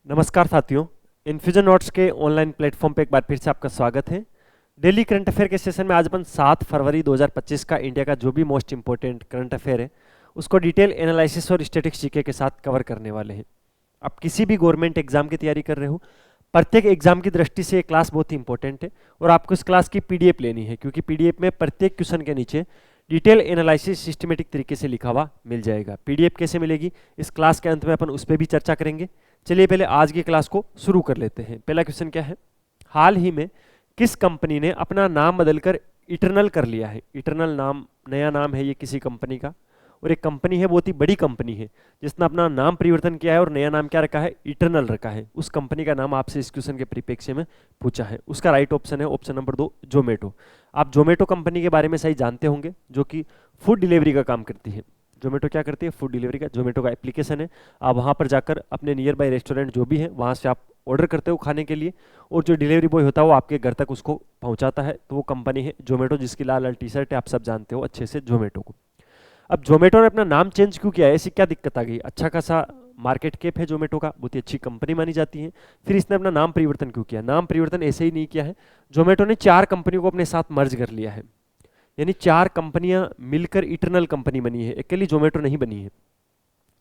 नमस्कार साथियों। Infusion notes के ऑनलाइन प्लेटफॉर्म पे एक बार फिर से आपका स्वागत है। डेली करंट अफेयर के सेशन में आज अपन 7 फरवरी 2025 का इंडिया का जो भी मोस्ट इंपॉर्टेंट करंट अफेयर है उसको डिटेल एनालिसिस और स्टैटिस्टिक्स जीके के साथ कवर करने वाले हैं। आप किसी भी गवर्नमेंट एग्जाम की तैयारी कर रहे हो, प्रत्येक एग्जाम की दृष्टि से ये क्लास बहुत ही इंपॉर्टेंट है और आपको इस क्लास की पीडीएफ लेनी है, क्योंकि पीडीएफ में प्रत्येक क्वेश्चन के नीचे डिटेल एनालिसिस सिस्टमेटिक तरीके से लिखा हुआ मिल जाएगा। पीडीएफ कैसे मिलेगी इस क्लास के अंत में अपन उस पर भी चर्चा करेंगे। चलिए पहले आज की क्लास को शुरू कर लेते हैं। पहला क्वेश्चन क्या है, हाल ही में किस कंपनी ने अपना नाम बदलकर इटरनल कर लिया है। इटरनल नाम नया नाम है ये किसी कंपनी का, और एक कंपनी है, बहुत ही बड़ी कंपनी है जिसने अपना नाम परिवर्तन किया है और नया नाम क्या रखा है, इटरनल रखा है। उस कंपनी का नाम आपसे इस क्वेश्चन के परिप्रेक्ष्य में पूछा है। उसका राइट ऑप्शन है ऑप्शन नंबर 2 जोमेटो। आप जोमेटो कंपनी के बारे में सही जानते होंगे, जो कि फूड डिलीवरी का काम करती है। जोमेटो क्या करती है, फूड डिलीवरी का। जोमेटो का एप्लीकेशन है, आप वहाँ पर जाकर अपने नियर बाय रेस्टोरेंट जो भी है वहाँ से आप ऑर्डर करते हो खाने के लिए, और जो डिलीवरी बॉय होता है वो आपके घर तक उसको पहुँचाता है। तो वो कंपनी है जोमेटो, जिसकी लाल लाल टी शर्ट है, आप सब जानते हो अच्छे से जोमेटो को। अब जोमेटो ने अपना नाम चेंज क्यों किया है, ऐसी क्या दिक्कत आ गई। अच्छा खासा मार्केट कैप है जोमेटो का, बहुत ही अच्छी कंपनी मानी जाती है, फिर इसने अपना नाम परिवर्तन क्यों किया। नाम परिवर्तन ऐसे ही नहीं किया है, जोमेटो ने 4 कंपनियों को अपने साथ मर्ज कर लिया है, यानी 4 कंपनियां मिलकर इटरनल कंपनी बनी है, अकेली जोमेटो नहीं बनी है।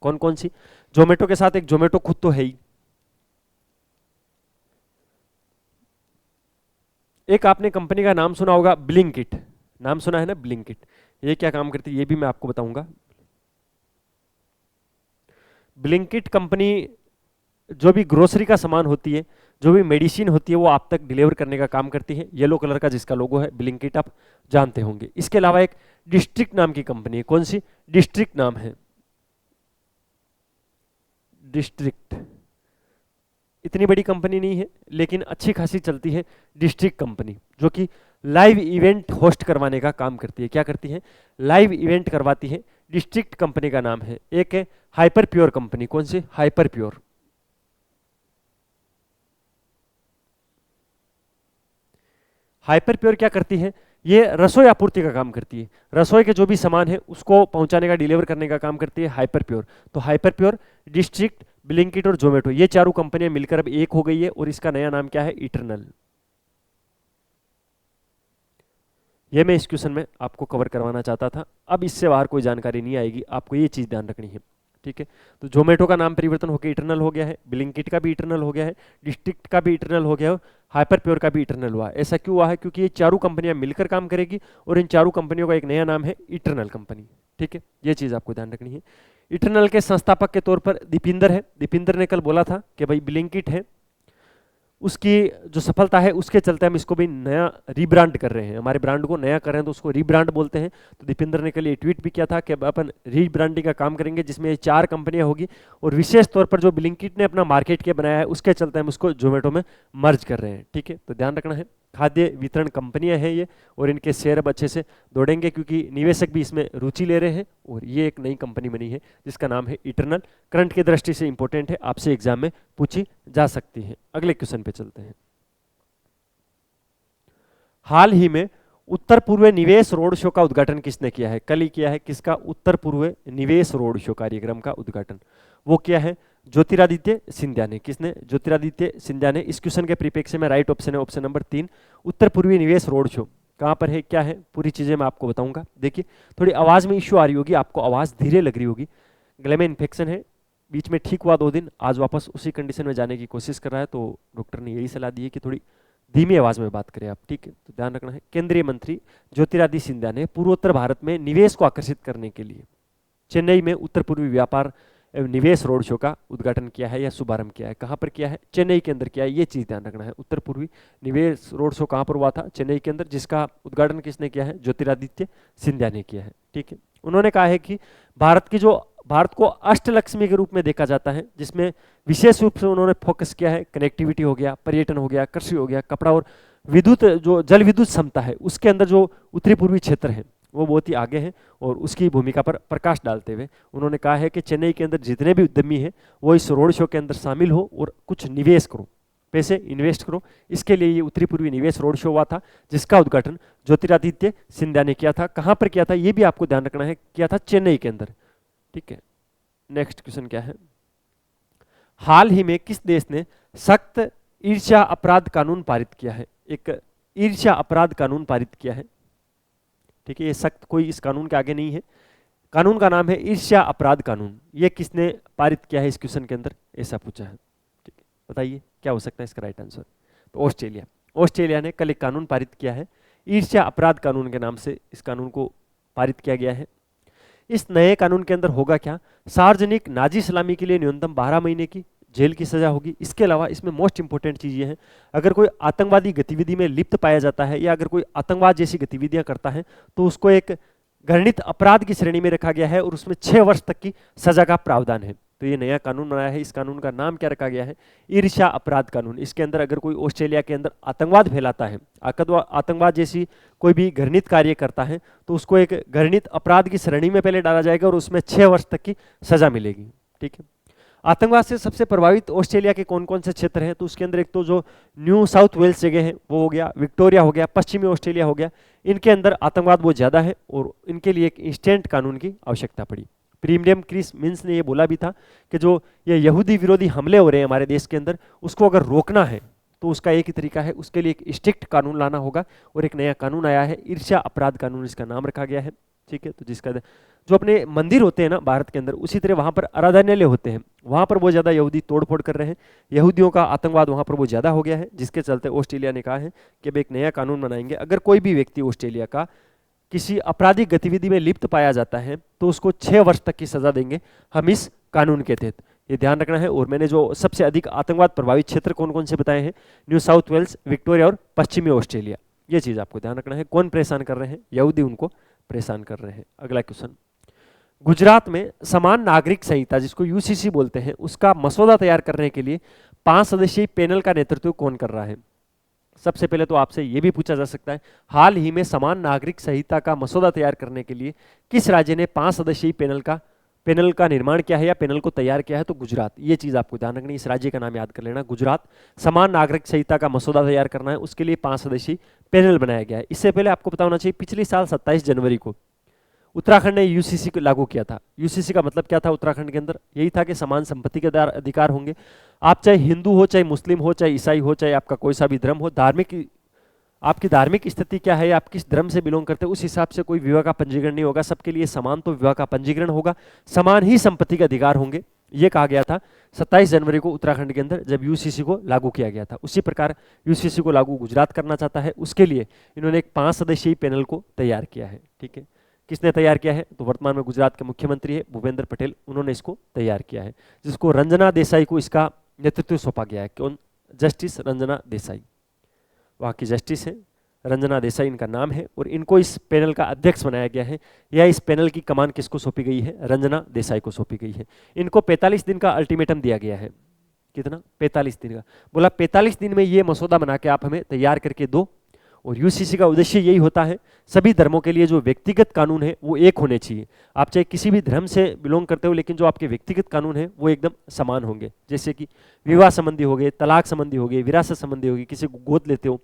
कौन कौन सी, जोमेटो के साथ एक जोमेटो खुद तो है ही, एक आपने कंपनी का नाम सुना होगा ब्लिंकिट, नाम सुना है ना ब्लिंकिट। ये क्या काम करती है ये भी मैं आपको बताऊंगा। ब्लिंकिट कंपनी जो भी ग्रोसरी का सामान होती है, जो भी मेडिसिन होती है, वो आप तक डिलीवर करने का काम करती है। येलो कलर का जिसका लोगो है ब्लिंकिट, आप जानते होंगे। इसके अलावा एक डिस्ट्रिक्ट नाम की कंपनी है, कौन सी, डिस्ट्रिक्ट नाम है, डिस्ट्रिक्ट। इतनी बड़ी कंपनी नहीं है लेकिन अच्छी खासी चलती है डिस्ट्रिक्ट कंपनी, जो कि लाइव इवेंट होस्ट करवाने का काम करती है। क्या करती है, लाइव इवेंट करवाती है। डिस्ट्रिक्ट कंपनी का नाम है। एक है हाइपर प्योर कंपनी, कौन सी, हाइपर प्योर। हाइपर प्योर क्या करती है, ये रसोई आपूर्ति का काम करती है। रसोई के जो भी सामान है उसको पहुंचाने का, डिलीवर करने का काम करती है हाइपर प्योर। तो हाइपर प्योर, डिस्ट्रिक्ट, ब्लिंकिट और जोमेटो, ये चारों कंपनियां मिलकर अब एक हो गई है और इसका नया नाम क्या है, इटरनल। ये मैं इस क्वेश्चन में आपको कवर करवाना चाहता था। अब इससे बाहर कोई जानकारी नहीं आएगी, आपको ये चीज ध्यान रखनी है, ठीक है। तो जोमेटो का नाम परिवर्तन होकर इटरनल हो गया है, ब्लिंकिट का भी इटरनल हो गया है, डिस्ट्रिक्ट का भी इटरनल हो गया है, हाइपर प्योर का भी इटरनल हुआ है। ऐसा क्यों हुआ है, क्योंकि ये चारों कंपनियां मिलकर काम करेगी और इन चारों कंपनियों का एक नया नाम है इटरनल कंपनी, ठीक है। ये चीज आपको ध्यान रखनी है। इटरनल के संस्थापक के तौर पर दीपिंदर है। दीपिंदर ने कल बोला था कि भाई ब्लिंकिट है, उसकी जो सफलता है उसके चलते हम इसको भी नया रीब्रांड कर रहे हैं, हमारे ब्रांड को नया कर रहे हैं, तो उसको रीब्रांड बोलते हैं। तो दीपिंदर ने कल ये ट्वीट भी किया था कि अपन रीब्रांडिंग का काम करेंगे, जिसमें ये 4 कंपनियां होगी, और विशेष तौर पर जो ब्लिंकिट ने अपना मार्केट के बनाया है उसके चलते हम उसको जोमेटो में मर्ज कर रहे हैं, ठीक है। तो ध्यान रखना है, खाद्य वितरण कंपनियां हैं ये, और इनके शेयर अब अच्छे से दौड़ेंगे क्योंकि निवेशक भी इसमें रुचि ले रहे हैं, और ये एक नई कंपनी बनी है जिसका नाम है इटरनल। करंट की दृष्टि से इंपॉर्टेंट है, आपसे एग्जाम में पूछी जा सकती है। अगले क्वेश्चन पे चलते हैं। हाल ही में उत्तर पूर्व निवेश रोड शो का उद्घाटन किसने किया है, कल ही किया है। किसका, उत्तर पूर्व निवेश रोड शो कार्यक्रम का उद्घाटन वो किया है ज्योतिरादित्य सिंधिया ने। किसने, ज्योतिरादित्य सिंधिया ने। इस क्वेश्चन के परिप्रेक्ष्य में राइट ऑप्शन है ऑप्शन नंबर 3, उत्तर पूर्वी निवेश रोड शो। कहाँ पर है, क्या है, पूरी चीजें मैं आपको बताऊंगा। देखिए थोड़ी आवाज में इश्यू आ रही होगी, आपको आवाज धीरे लग रही होगी, गले में इन्फेक्शन है, बीच में ठीक हुआ 2 दिन, आज वापस उसी कंडीशन में जाने की कोशिश कर रहा है, तो डॉक्टर ने यही सलाह दी है कि थोड़ी धीमी आवाज में बात करें आप, ठीक है। तो ध्यान रखना है, केंद्रीय मंत्री ज्योतिरादित्य सिंधिया ने पूर्वोत्तर भारत में निवेश को आकर्षित करने के लिए चेन्नई में उत्तर पूर्वी व्यापार एवं निवेश रोड शो का उद्घाटन किया है या शुभारंभ किया है। कहां पर किया है, चेन्नई के अंदर किया है, ये चीज ध्यान रखना है। उत्तर पूर्वी निवेश रोड शो कहां पर हुआ था, चेन्नई के अंदर, जिसका उद्घाटन किसने किया है, ज्योतिरादित्य सिंधिया ने किया है, ठीक है। उन्होंने कहा है कि भारत को अष्टलक्ष्मी के रूप में देखा जाता है, जिसमें विशेष रूप से उन्होंने फोकस किया है कनेक्टिविटी हो गया, पर्यटन हो गया, कृषि हो गया, कपड़ा और विद्युत, जो जल विद्युत क्षमता है उसके अंदर जो उत्तरी पूर्वी क्षेत्र है वो बहुत ही आगे है, और उसकी भूमिका पर प्रकाश डालते हुए उन्होंने कहा है कि चेन्नई के अंदर जितने भी उद्यमी हैं वो इस रोड शो के अंदर शामिल हो और कुछ निवेश करो, पैसे इन्वेस्ट करो। इसके लिए ये उत्तरी पूर्वी निवेश रोड शो हुआ था, जिसका उद्घाटन ज्योतिरादित्य सिंधिया ने किया था। कहां पर किया था ये भी आपको ध्यान रखना है, किया था चेन्नई के अंदर, ठीक है। नेक्स्ट क्वेश्चन क्या है, हाल ही में किस देश ने सख्त ईर्ष्या अपराध कानून पारित किया है? एक ईर्ष्या अपराध कानून पारित किया है, ठीक है। ये सख्त कोई इस कानून के आगे नहीं है। कानून का नाम है ईर्ष्या अपराध कानून। ये किसने पारित किया है इस क्वेश्चन के अंदर, ऐसा पूछा है, ठीक है। बताइए क्या हो सकता है इसका राइट आंसर? तो ऑस्ट्रेलिया। ऑस्ट्रेलिया ने कल एक कानून पारित किया है, ईर्ष्या अपराध कानून के नाम से इस कानून को पारित किया गया है। इस नए कानून के अंदर होगा क्या? सार्वजनिक नाजी सलामी के लिए न्यूनतम 12 महीने की जेल की सजा होगी। इसके अलावा इसमें मोस्ट इंपोर्टेंट चीज ये है, अगर कोई आतंकवादी गतिविधि में लिप्त पाया जाता है या अगर कोई आतंकवाद जैसी गतिविधियां करता है तो उसको एक घृणित अपराध की श्रेणी में रखा गया है और उसमें 6 वर्ष तक की सजा का प्रावधान है। तो ये नया कानून बनाया है, इस कानून का नाम क्या रखा गया है? ईर्ष्या अपराध कानून। इसके अंदर अगर कोई ऑस्ट्रेलिया के अंदर आतंकवाद फैलाता है, आतंकवाद जैसी कोई भी घृणित कार्य करता है तो उसको एक घृणित अपराध की श्रेणी में पहले डाला जाएगा और उसमें 6 वर्ष तक की सजा मिलेगी, ठीक है। आतंकवाद से सबसे प्रभावित ऑस्ट्रेलिया के कौन कौन से क्षेत्र हैं? तो उसके अंदर एक तो जो न्यू साउथ वेल्स जगह है वो हो गया, विक्टोरिया हो गया, पश्चिमी ऑस्ट्रेलिया हो गया। इनके अंदर आतंकवाद बहुत ज्यादा है और इनके लिए एक इंस्टेंट कानून की आवश्यकता पड़ी। प्रीमियम क्रिस मिन्स ने ये बोला भी था कि जो ये यहूदी विरोधी हमले हो रहे हैं हमारे देश के अंदर, उसको अगर रोकना है तो उसका एक ही तरीका है, उसके लिए एक स्ट्रिक्ट कानून लाना होगा और एक नया कानून आया है, ईर्ष्या अपराध कानून इसका नाम रखा गया है, ठीक है। तो जिसका जो अपने मंदिर होते हैं ना भारत के अंदर, उसी तरह वहां पर आराधनालय होते हैं, वहां पर बहुत ज्यादा यहूदी तोड़फोड़ कर रहे हैं, यहूदियों का आतंकवाद वहां पर बहुत ज्यादा हो गया है, जिसके चलते ऑस्ट्रेलिया ने कहा है कि अब एक नया कानून बनाएंगे, अगर कोई भी व्यक्ति ऑस्ट्रेलिया का किसी आपराधिक गतिविधि में लिप्त पाया जाता है तो उसको 6 वर्ष तक की सजा देंगे हम इस कानून के तहत। ये ध्यान रखना है। और मैंने जो सबसे अधिक आतंकवाद प्रभावित क्षेत्र कौन कौन से बताए हैं, न्यू साउथ वेल्स, विक्टोरिया और पश्चिमी ऑस्ट्रेलिया, ये चीज आपको ध्यान रखना है। कौन परेशान कर रहे हैं? यहूदी उनको परेशान कर रहे हैं। अगला क्वेश्चन, गुजरात में समान नागरिक संहिता जिसको यूसीसी बोलते हैं उसका मसौदा तैयार करने के लिए 5 सदस्यीय पैनल का नेतृत्व कौन कर रहा है? सबसे पहले तो आपसे यह भी पूछा जा सकता है, हाल ही में समान नागरिक संहिता का मसौदा तैयार करने के लिए किस राज्य ने 5 सदस्यीय पैनल का निर्माण किया है या पैनल को तैयार किया है? तो गुजरात। ये चीज आपको ध्यान रखनी है, इस राज्य का नाम याद कर लेना, गुजरात। समान नागरिक संहिता का मसौदा तैयार करना है, उसके लिए 5 सदस्यीय पैनल बनाया गया है। इससे पहले आपको पता होना चाहिए, पिछले साल 27 जनवरी को उत्तराखंड ने यूसीसी को लागू किया था। यूसीसी का मतलब क्या था उत्तराखंड के अंदर? यही था कि समान संपत्ति के अधिकार होंगे। आप चाहे हिंदू हो, चाहे मुस्लिम हो, चाहे ईसाई हो, चाहे आपका कोई सा भी धर्म हो, आपकी धार्मिक स्थिति क्या है, आप किस धर्म से बिलोंग करते हैं, उस हिसाब से कोई विवाह का पंजीकरण नहीं होगा, सबके लिए समान तो विवाह का पंजीकरण होगा, समान ही संपत्ति के अधिकार होंगे। ये कहा गया था 27 जनवरी को उत्तराखंड के अंदर जब यूसीसी को लागू किया गया था। उसी प्रकार यूसीसी को लागू गुजरात करना चाहता है, उसके लिए इन्होंने एक 5 सदस्यीय पैनल को तैयार किया है, ठीक है। किसने तैयार किया है? तो वर्तमान में गुजरात के मुख्यमंत्री है भूपेंद्र पटेल, उन्होंने इसको तैयार किया है, जिसको रंजना देसाई को इसका नेतृत्व सौंपा गया है। कौन? जस्टिस रंजना देसाई, वहाँ की जस्टिस है, रंजना देसाई इनका नाम है और इनको इस पैनल का अध्यक्ष बनाया गया है। या इस पैनल की कमान किसको सौंपी गई है? रंजना देसाई को सौंपी गई है। इनको 45 दिन का अल्टीमेटम दिया गया है। कितना? 45 दिन का। बोला 45 दिन में ये मसौदा बना के आप हमें तैयार करके दो। और यूसीसी का उद्देश्य यही होता है, सभी धर्मों के लिए जो व्यक्तिगत कानून है वो एक होने चाहिए। आप चाहे किसी भी धर्म से बिलोंग करते हो, लेकिन जो आपके व्यक्तिगत कानून है वो एकदम समान होंगे। जैसे कि विवाह संबंधी हो गए, तलाक संबंधी हो गए, विरासत संबंधी होगी, किसी को गोद लेते हो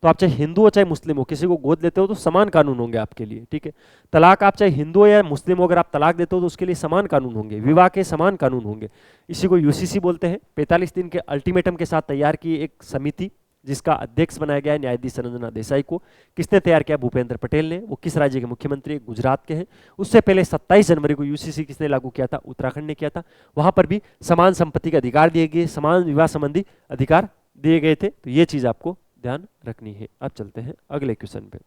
तो आप चाहे हिंदू हो चाहे मुस्लिम हो, किसी को गोद लेते हो तो समान कानून होंगे आपके लिए, ठीक है। तलाक आप चाहे हिंदू हो या मुस्लिम हो, अगर आप तलाक देते हो तो उसके लिए समान कानून होंगे, विवाह के समान कानून होंगे। इसी को यूसीसी बोलते हैं। 45 दिन के अल्टीमेटम के साथ तैयार की एक समिति, जिसका अध्यक्ष बनाया गया है न्यायाधीश रंजना देसाई को। किसने तैयार किया? भूपेंद्र पटेल ने। वो किस राज्य के मुख्यमंत्री? गुजरात के हैं। उससे पहले 27 जनवरी को यूसीसी किसने लागू किया था? उत्तराखंड ने किया था। वहां पर भी समान संपत्ति के अधिकार दिए गए, समान विवाह संबंधी अधिकार दिए गए थे। तो ये चीज आपको ध्यान रखनी है। अब चलते हैं अगले क्वेश्चन पे।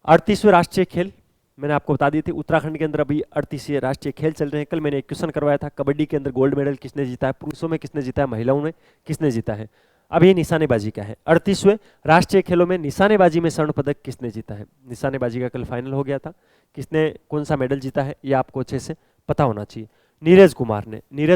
38वें राष्ट्रीय खेल मैंने आपको बता दी थी, उत्तराखंड के अंदर अभी 38वें राष्ट्रीय खेल चल रहे हैं। कल मैंने एक क्वेश्चन करवाया था, कबड्डी के अंदर गोल्ड मेडल किसने जीता है, पुरुषों में किसने जीता है, महिलाओं में किसने जीता है। अब ये निशानेबाजी का है। 38वें राष्ट्रीय खेलों में निशानेबाजी में स्वर्ण पदक किसने जीता है। निशानेबाजी का कल फाइनल हो गया था, किसने कौन सा मेडल जीता है ये आपको अच्छे से पता होना चाहिए। नीरज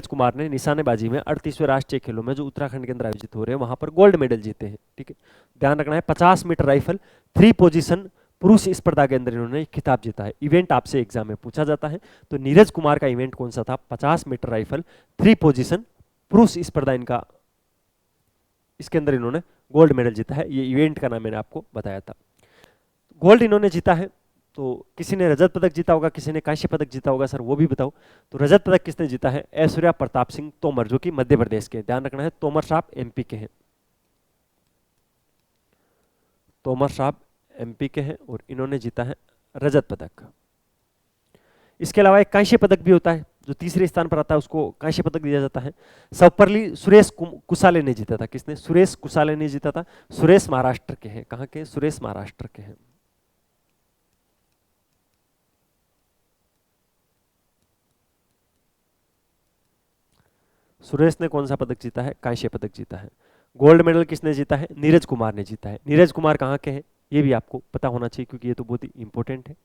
कुमार ने निशानेबाजी में 38वें राष्ट्रीय खेलों में जो उत्तराखंड के अंदर आयोजित हो रहे हैं वहां पर गोल्ड मेडल जीते हैं, ठीक है। ध्यान रखना है 50 मीटर राइफल 3 पोजीशन पुरुष स्पर्धा के अंदर इन्होंने खिताब जीता है। इवेंट आपसे एग्जाम में पूछा जाता है, तो नीरज कुमार का इवेंट कौन सा था? 50 मीटर राइफल 3 पोजीशन पुरुष स्पर्धा इनका, इसके अंदर इन्होंने गोल्ड मेडल जीता है। ये इवेंट का नाम मैंने आपको बताया था। गोल्ड इन्होंने जीता है, तो किसी ने रजत पदक जीता होगा, किसी ने कांस्य पदक जीता होगा, सर वो भी बताओ। तो रजत पदक किसने जीता है? ऐश्वर्या प्रताप सिंह तोमर, जो कि मध्य प्रदेश के, ध्यान रखना है, तोमर साहब एमपी के हैं, तोमर साहब एमपी के हैं और इन्होंने जीता है रजत पदक। इसके अलावा एक कांस्य पदक भी होता है, जो तीसरे स्थान पर आता है उसको कांस्य पदक दिया जाता है। सर्वपल्ली सुरेश कुसाले ने जीता था। किसने? सुरेश कुसाले ने जीता था। सुरेश महाराष्ट्र के हैं। कहां के? सुरेश महाराष्ट्र के हैं। सुरेश ने कौन सा पदक जीता है? कांस्य पदक जीता है। गोल्ड मेडल किसने जीता है? नीरज कुमार ने जीता है। नीरज कुमार कहाँ के हैं? ये भी आपको पता होना चाहिए, क्योंकि ये तो बहुत ही इंपॉर्टेंट है,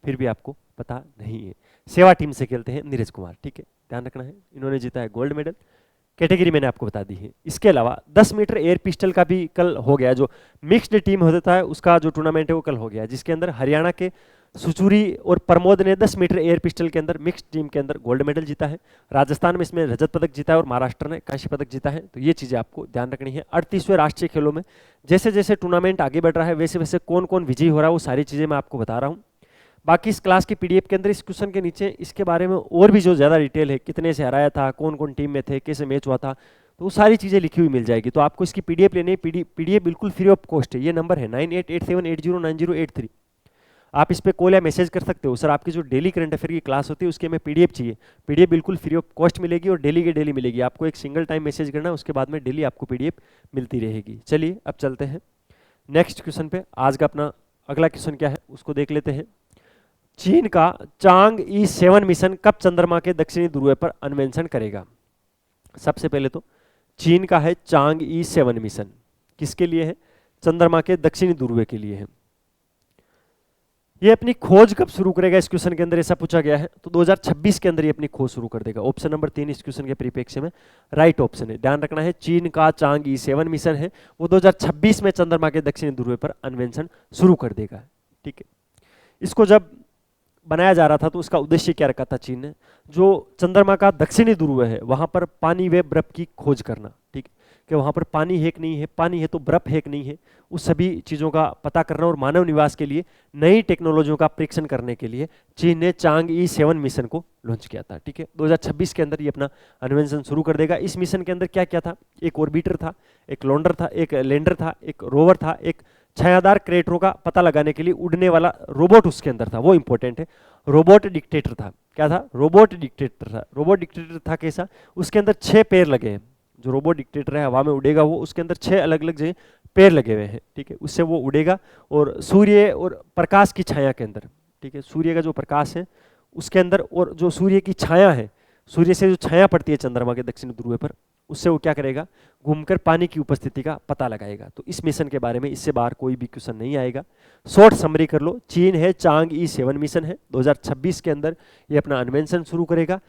फिर भी आपको पता नहीं है। सेवा टीम से खेलते हैं नीरज कुमार, ठीक है, ध्यान रखना है। इन्होंने जीता है गोल्ड मेडल। कैटेगरी मैंने आपको बता दी है। इसके अलावा 10 मीटर एयर पिस्टल का भी कल हो गया, जो मिक्स्ड टीम होता है उसका जो टूर्नामेंट है वो कल हो गया, जिसके अंदर हरियाणा के सुचूरी और प्रमोद ने 10 मीटर एयर पिस्टल के अंदर मिक्स्ड टीम के अंदर गोल्ड मेडल जीता है। राजस्थान में इसमें रजत पदक जीता है और महाराष्ट्र ने कांस्य पदक जीता है। तो ये चीजें आपको ध्यान रखनी है। 38वें राष्ट्रीय खेलों में जैसे जैसे टूर्नामेंट आगे बढ़ रहा है, वैसे वैसे कौन कौन विजयी हो रहा है, वो सारी चीजें मैं आपको बता रहा हूँ। बाकी इस क्लास की पीडीएफ के अंदर इस क्वेश्चन के नीचे इसके बारे में और भी जो ज्यादा डिटेल है, कितने से हराया था, कौन कौन टीम में थे, कैसे मैच हुआ था, तो वो सारी चीजें लिखी हुई मिल जाएगी। तो आपको इसकी पीडीएफ लेनी है। पीडीएफ बिल्कुल फ्री ऑफ कॉस्ट है। ये नंबर है 9887809083। आप इस पे कॉल या मैसेज कर सकते हो, सर आपकी जो डेली करंट अफेयर की क्लास होती है उसके में पीडीएफ चाहिए। पीडीएफ बिल्कुल फ्री ऑफ कॉस्ट मिलेगी और डेली के डेली मिलेगी। आपको एक सिंगल टाइम मैसेज करना है, उसके बाद में डेली आपको पीडीएफ मिलती रहेगी। चलिए अब चलते हैं नेक्स्ट क्वेश्चन पे। आज का अपना अगला क्वेश्चन क्या है उसको देख लेते हैं। चीन का चांग ई 7 मिशन कब चंद्रमा के दक्षिणी ध्रुव पर अन्वेषण करेगा? सबसे पहले तो चीन का है चांग ई 7 मिशन, किसके लिए है? चंद्रमा के दक्षिणी ध्रुव के लिए है। ये अपनी खोज कब शुरू करेगा? इस क्वेश्चन के अंदर ऐसा पूछा गया है, तो 2026 के अंदर ये अपनी खोज शुरू कर देगा। ऑप्शन नंबर 3 इस क्वेश्चन के परिप्रेक्ष्य में राइट ऑप्शन है। ध्यान रखना है, चीन का चांग ई 7 मिशन है, वो 2026 में चंद्रमा के दक्षिणी ध्रुव पर अन्वेषण शुरू कर देगा, ठीक है। इसको जब बनाया जा रहा था तो उसका उद्देश्य क्या रखा था चीन ने? जो चंद्रमा का दक्षिणी ध्रुव है वहां पर पानी व बर्फ की खोज करना, ठीक है, कि वहां पर पानी है कि नहीं है, पानी है तो बर्फ है कि नहीं है, उस सभी चीजों का पता करना और मानव निवास के लिए नई टेक्नोलॉजियों का परीक्षण करने के लिए चीन ने चांग ई 7 मिशन को लॉन्च किया था, ठीक है। 2026 के अंदर ये अपना अन्वेषण शुरू कर देगा। इस मिशन के अंदर क्या क्या था? एक ऑर्बिटर था, एक लॉन्डर था, एक लैंडर था, एक रोवर था, एक छायादार क्रेटरों का पता लगाने के लिए उड़ने वाला रोबोट उसके अंदर था, वो इंपॉर्टेंट है। रोबोट डिक्टेटर था। क्या था? रोबोट डिक्टेटर था। रोबोट डिक्टेटर था कैसा? उसके अंदर 6 पैर लगे हैं। जो रोबोट डिक्टेटर है हवा में उड़ेगा वो, उसके अंदर 6 अलग अलग जगह पैर लगे हुए हैं, ठीक है, उससे वो उड़ेगा और सूर्य और प्रकाश की छाया के अंदर, ठीक है, सूर्य का जो प्रकाश है उसके अंदर और जो सूर्य की छाया है, सूर्य से जो छाया पड़ती है चंद्रमा के दक्षिण ध्रुव पर, उससे वो क्या करेगा? घूमकर पानी की उपस्थिति का पता लगाएगा। तो इस मिशन के बारे में इससे बाहर कोई भी क्वेश्चन नहीं आएगा। शॉर्ट समरी कर लो, चीन है चांग ई 7 मिशन है, 2026 के अंदर ये अपना अन्वेषण शुरू करेगा,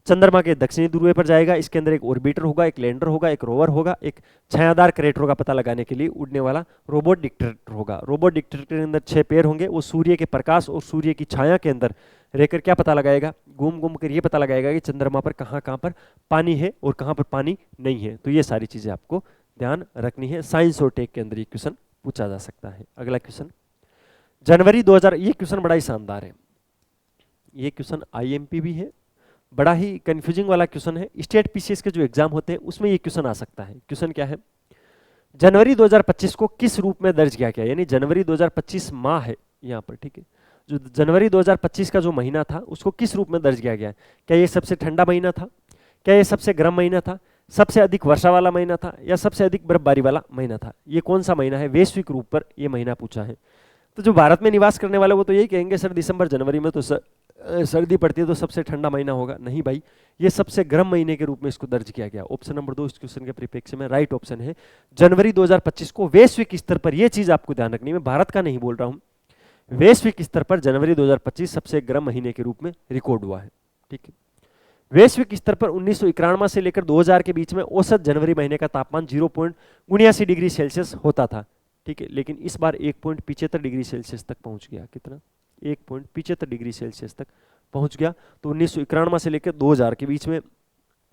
चंद्रमा के दक्षिणी ध्रुव पर जाएगा। इसके अंदर एक ऑर्बिटर होगा, एक लैंडर होगा, एक रोवर होगा, एक छायादार क्रेटरों का पता लगाने के लिए उड़ने वाला रोबोट डिक्टेटर होगा। रोबोट डिक्टेटर के अंदर 6 पैर होंगे, वो सूर्य के प्रकाश और सूर्य की छाया के अंदर रहकर क्या पता लगाएगा? घूम घूम कर ये पता लगाएगा कि चंद्रमा पर कहाँ कहाँ पर पानी है और कहाँ पर पानी नहीं है। तो ये सारी चीजें आपको ध्यान रखनी है। साइंस और टेक के अंदर ये क्वेश्चन पूछा जा सकता है। अगला क्वेश्चन जनवरी 2000, ये क्वेश्चन बड़ा ही शानदार है। ये क्वेश्चन आईएमपी भी है, बड़ा ही कंफ्यूजिंग वाला क्वेश्चन है। स्टेट पीसीएस के जो एग्जाम होते हैं उसमें ये क्वेश्चन आ सकता है। क्वेश्चन क्या है? जनवरी 2025 को किस रूप में दर्ज किया गया? यानी जनवरी 2025 माह है यहाँ पर, ठीक है, जो जनवरी 2025 का जो महीना था उसको किस रूप में दर्ज किया गया है? क्या ये सबसे ठंडा महीना था? क्या ये सबसे गर्म महीना था? सबसे अधिक वर्षा वाला महीना था या सबसे अधिक बर्फबारी वाला महीना था? ये कौन सा महीना है? वैश्विक रूप पर ये महीना पूछा है। तो जो भारत में निवास करने वाले वो तो यही कहेंगे सर दिसंबर जनवरी में तो सर्दी पड़ती है तो सबसे ठंडा महीना होगा। नहीं भाई, ये सबसे गर्म महीने के रूप में इसको दर्ज किया गया। ऑप्शन नंबर 2 इस क्वेश्चन के परिप्रेक्ष्य में राइट ऑप्शन है। जनवरी 2025 को वैश्विक स्तर पर, यह चीज आपको ध्यान रखनी है, मैं भारत का नहीं बोल रहा हूं, वैश्विक स्तर पर जनवरी 2025 सबसे गर्म महीने के रूप में रिकॉर्ड हुआ है, ठीक है। वैश्विक स्तर पर 1991 से लेकर 2000 के बीच में औसत जनवरी महीने का तापमान 0.79 डिग्री सेल्सियस होता था, ठीक है, लेकिन इस बार 1.75 डिग्री सेल्सियस तक पहुंच गया। कितना? 1.75 डिग्री सेल्सियस तक पहुंच गया। तो 1991 से लेकर 2000 के बीच में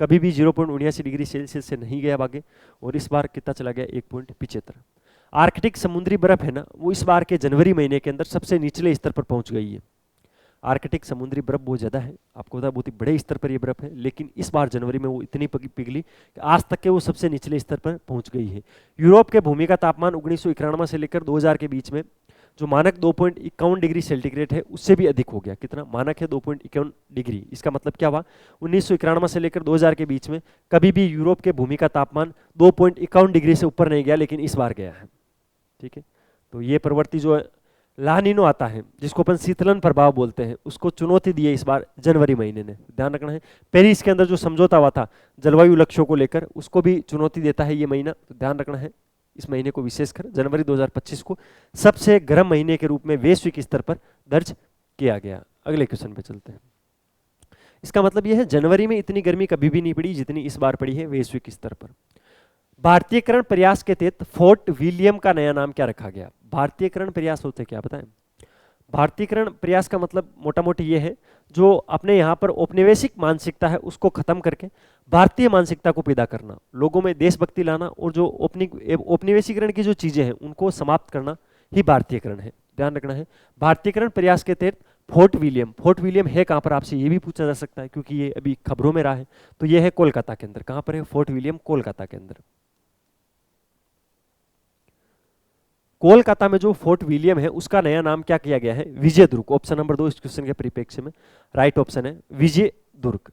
कभी भी 0.79 डिग्री सेल्सियस से नहीं गया आगे, और इस बार कितना चला गया? 1.75। आर्कटिक समुद्री बर्फ है ना, वो इस बार के जनवरी महीने के अंदर सबसे निचले स्तर पर पहुंच गई है। आर्कटिक समुद्री बर्फ बहुत ज़्यादा है, आपको पता है बहुत ही बड़े स्तर पर ये बर्फ है, लेकिन इस बार जनवरी में वो इतनी पिघली कि आज तक के वो सबसे निचले स्तर पर पहुंच गई है। यूरोप के भूमि का तापमान 1991 से लेकर 2000 के बीच में जो मानक 2.51 डिग्री सेंटीग्रेड है उससे भी अधिक हो गया। कितना मानक है? 2.51 डिग्री। इसका मतलब क्या हुआ? 1991 से लेकर 2000 के बीच में कभी भी यूरोप के भूमि का तापमान 2.51 डिग्री से ऊपर नहीं गया, लेकिन इस बार गया है। ठीक है, तो ये प्रवृत्ति जो ला नीनो आता है, जिसको अपन शीतलन प्रभाव बोलते हैं, उसको चुनौती दी है इस बार जनवरी महीने ने, ध्यान रखना है। पेरिस के अंदर जो समझौता हुआ था जलवायु लक्ष्यों को लेकर, उसको भी चुनौती देता है ये महीना, तो ध्यान रखना है। इस महीने को विशेषकर जनवरी 2025 को सबसे गर्म महीने के रूप में वैश्विक स्तर पर दर्ज किया गया। अगले क्वेश्चन पे चलते हैं। इसका मतलब यह है जनवरी में इतनी गर्मी कभी भी नहीं पड़ी जितनी इस बार पड़ी है वैश्विक स्तर पर। भारतीयकरण प्रयास के तहत फोर्ट विलियम का नया नाम क्या रखा गया? भारतीयकरण प्रयास होते क्या बताएं? भारतीयकरण प्रयास का मतलब मोटा मोटी ये है, जो अपने यहाँ पर औपनिवेशिक मानसिकता है उसको खत्म करके भारतीय मानसिकता को पैदा करना, लोगों में देशभक्ति लाना, और जो औपनिवेशीकरण की जो चीजें हैं उनको समाप्त करना ही भारतीयकरण है। ध्यान रखना है। भारतीयकरण प्रयास के तहत फोर्ट विलियम है कहाँ पर? आपसे ये भी पूछा जा सकता है क्योंकि ये अभी खबरों में रहा है। तो ये है कोलकाता के अंदर। कहाँ पर है फोर्ट विलियम? कोलकाता के अंदर। कोलकाता में जो फोर्ट विलियम है उसका नया नाम क्या किया गया है? विजय दुर्ग। ऑप्शन नंबर 2 इस क्वेश्चन के परिप्रेक्ष्य में राइट ऑप्शन है विजय दुर्ग।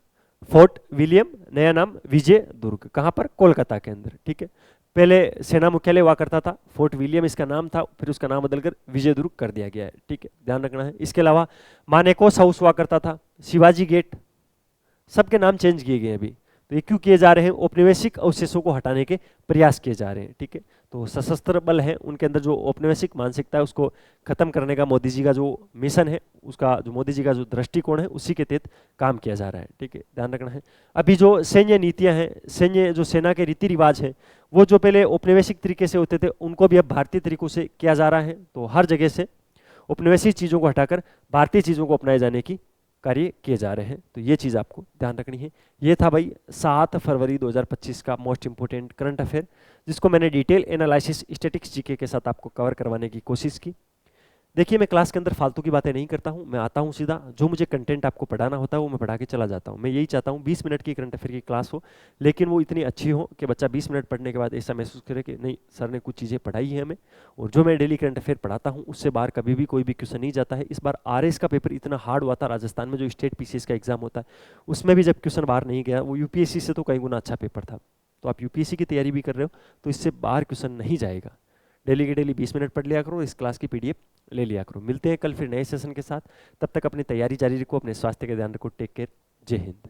फोर्ट विलियम नया नाम विजय दुर्ग। कहां पर? कोलकाता के अंदर। ठीक है, पहले सेना मुख्यालय हुआ करता था, फोर्ट विलियम इसका नाम था, फिर उसका नाम बदलकर विजय दुर्ग कर दिया गया है। ठीक है, ध्यान रखना है। इसके अलावा मानेकोस हाउस हुआ करता था, शिवाजी गेट, सबके नाम चेंज किए गए अभी। तो ये क्यों किए जा रहे हैं? औपनिवेशिक अवशेषों को हटाने के प्रयास किए जा रहे हैं। ठीक है, तो सशस्त्र बल है उनके अंदर जो औपनिवेशिक मानसिकता है उसको खत्म करने का मोदी जी का जो मिशन है, उसका जो मोदी जी का जो दृष्टिकोण है, उसी के तहत काम किया जा रहा है। ठीक है, ध्यान रखना है। अभी जो सैन्य नीतियां हैं, सैन्य जो सेना के रीति रिवाज है, वो जो पहले औपनिवेशिक तरीके से होते थे उनको भी अब भारतीय तरीकों से किया जा रहा है। तो हर जगह से औपनिवेशिक चीजों को हटाकर भारतीय चीजों को अपनाए जाने की कार्य किए जा रहे हैं। तो ये चीज़ आपको ध्यान रखनी है। ये था भाई 7 फरवरी 2025 का मोस्ट इंपोर्टेंट करंट अफेयर, जिसको मैंने डिटेल एनालिसिस स्टैटिक्स जीके के साथ आपको कवर करवाने की कोशिश की। देखिए, मैं क्लास के अंदर फालतू की बातें नहीं करता हूं, मैं आता हूं सीधा, जो मुझे कंटेंट आपको पढ़ाना होता है वो मैं पढ़ा के चला जाता हूं। मैं यही चाहता हूं 20 मिनट की करंट अफेयर की क्लास हो, लेकिन वो इतनी अच्छी हो कि बच्चा 20 मिनट पढ़ने के बाद ऐसा महसूस करे कि नहीं सर ने कुछ चीज़ें पढ़ाई है हमें, और जो मैं डेली करंट अफेयर पढ़ाता हूँ उससे बाहर कभी भी कोई भी क्वेश्चन नहीं जाता है। इस बार आरएस का पेपर इतना हार्ड हुआ था, राजस्थान में जो स्टेट पीसीएस का एग्जाम होता है उसमें भी जब क्वेश्चन बाहर नहीं गया, वो यूपीएससी से तो कई गुना अच्छा पेपर था। तो आप यूपीएससी की तैयारी भी कर रहे हो तो इससे बाहर क्वेश्चन नहीं जाएगा। डेली के डेली 20 मिनट पढ़ लिया करो, इस क्लास की पीडीएफ ले लिया करो। मिलते हैं कल फिर नए सेशन के साथ, तब तक अपनी तैयारी जारी रखो, अपने स्वास्थ्य का ध्यान रखो। टेक केयर, जय हिंद।